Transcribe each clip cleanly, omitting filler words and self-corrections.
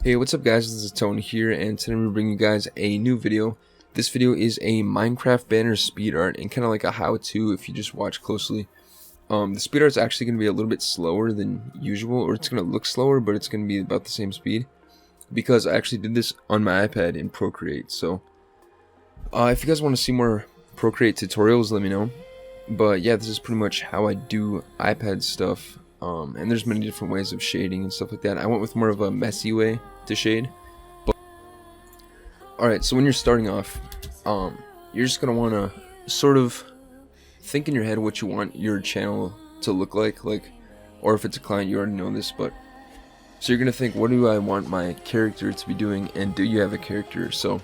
Hey, what's up guys, this is Atone here, and today I'm going to bring you guys a new video. This video is a Minecraft banner speed art, and kind of like a how-to if you just watch closely. The speed art is actually going to be a little bit slower than usual, or it's going to look slower, but it's going to be about the same speed. Because I actually did this on my iPad in Procreate, so if you guys want to see more Procreate tutorials, let me know. But yeah, this is pretty much how I do iPad stuff. And there's many different ways of shading and stuff like that. I went with more of a messy way to shade. But alright, so when you're starting off, you're just going to want to sort of think in your head what you want your channel to look like, or if it's a client, you already know this, but so you're going to think, what do I want my character to be doing, and do you have a character? So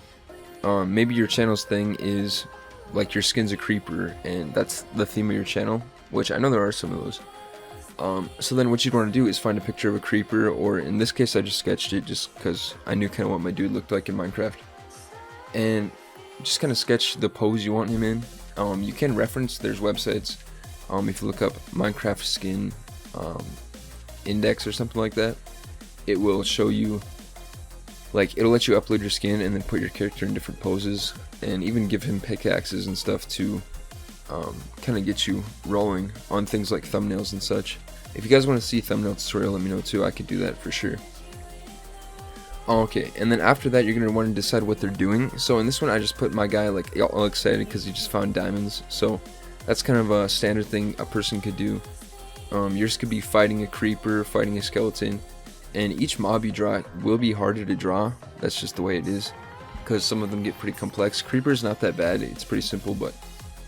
maybe your channel's thing is like your skin's a creeper, and that's the theme of your channel, which I know there are some of those. So then what you'd want to do is find a picture of a creeper, or in this case I just sketched it just because I knew kind of what my dude looked like in Minecraft, and just kind of sketch the pose you want him in. You can reference, there's websites, if you look up Minecraft skin index or something like that, it will show you, like, it'll let you upload your skin and then put your character in different poses, and even give him pickaxes and stuff to kind of get you rolling on things like thumbnails and such. If you guys want to see thumbnail tutorial, let me know too, I could do that for sure. Okay, and then after that you're going to want to decide what they're doing. So in this one I just put my guy like all excited because he just found diamonds, so that's kind of a standard thing a person could do. Yours could be fighting a creeper, fighting a skeleton, and each mob you draw will be harder to draw. That's just the way it is, because some of them get pretty complex. Creeper's not that bad, it's pretty simple, but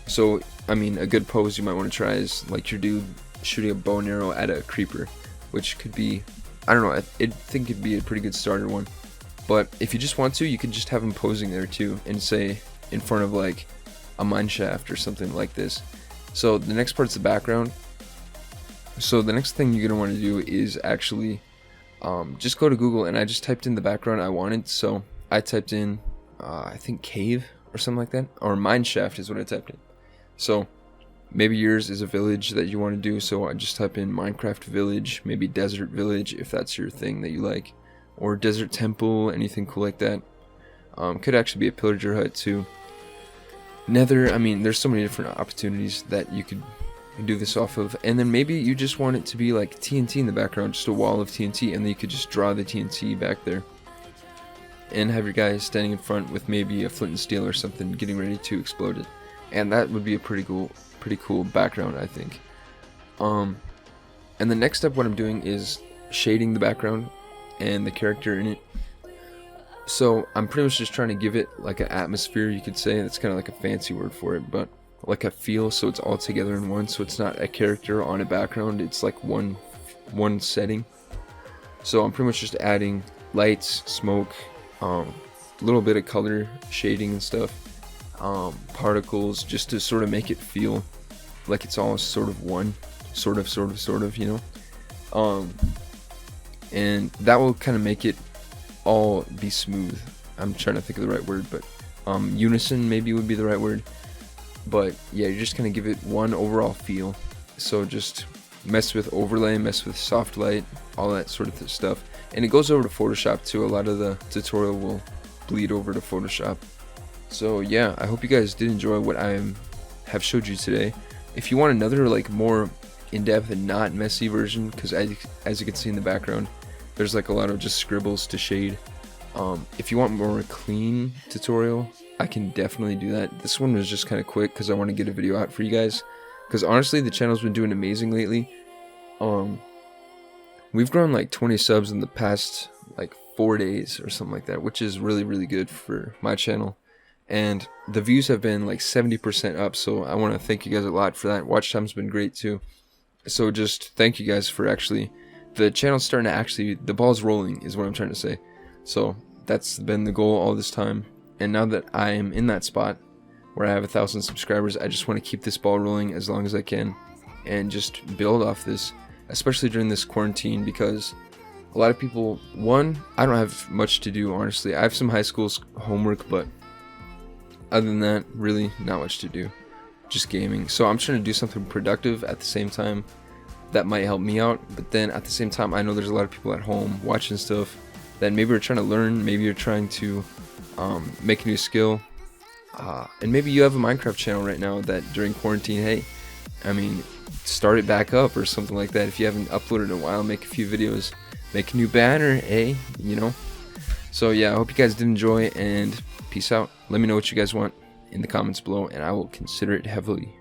so I mean a good pose you might want to try is like your dude shooting a bow and arrow at a creeper, which could be, I don't know, I think it'd be a pretty good starter one. But if you just want to, you can just have him posing there too, and say in front of like a mine shaft or something like this. So the next part's the background. So the next thing you're gonna want to do is actually just go to Google, and I just typed in the background I wanted. So I typed in I think cave or something like that, or mine shaft is what I typed in. So maybe yours is a village that you want to do, so I just type in Minecraft village, maybe desert village if that's your thing that you like, or desert temple, anything cool like that. Could actually be a pillager hut too. Nether, I mean there's so many different opportunities that you could do this off of. And then maybe you just want it to be like TNT in the background, just a wall of TNT, and then you could just draw the TNT back there and have your guy standing in front with maybe a flint and steel or something getting ready to explode it, and that would be a pretty cool background, I think. And the next step, what I'm doing is shading the background and the character in it. So I'm pretty much just trying to give it like an atmosphere, you could say. That's kind of like a fancy word for it, but like a feel, so it's all together in one, so it's not a character on a background, it's like one setting. So I'm pretty much just adding lights, smoke, a little bit of color shading and stuff, particles, just to sort of make it feel like it's all sort of one, sort of, you know. And that will kind of make it all be smooth. I'm trying to think of the right word, but unison maybe would be the right word. But yeah, you're just gonna give it one overall feel. So just mess with overlay, mess with soft light, all that sort of stuff. And it goes over to Photoshop too. A lot of the tutorial will bleed over to Photoshop. So yeah, I hope you guys did enjoy what I have showed you today. If you want another like more in-depth and not messy version, because as you can see in the background, there's like a lot of just scribbles to shade. If you want more clean tutorial, I can definitely do that. This one was just kind of quick because I want to get a video out for you guys, because honestly the channel's been doing amazing lately. We've grown like 20 subs in the past like 4 days or something like that, which is really good for my channel. And the views have been like 70% up, so I want to thank you guys a lot for that. Watch time's been great too. So just thank you guys for actually, the channel's starting to actually, the ball's rolling is what I'm trying to say. So that's been the goal all this time. And now that I am in that spot where I have 1,000 subscribers, I just want to keep this ball rolling as long as I can and just build off this, especially during this quarantine, because a lot of people, one, I don't have much to do, honestly. I have some high school homework, but other than that, really not much to do, just gaming. So I'm trying to do something productive at the same time that might help me out, but then at the same time I know there's a lot of people at home watching stuff, that maybe are trying to learn, maybe you're trying to make a new skill, and maybe you have a Minecraft channel right now that during quarantine, hey, I mean, start it back up or something like that. If you haven't uploaded in a while, make a few videos, make a new banner, hey, you know. So yeah, I hope you guys did enjoy, and peace out. Let me know what you guys want in the comments below, and I will consider it heavily.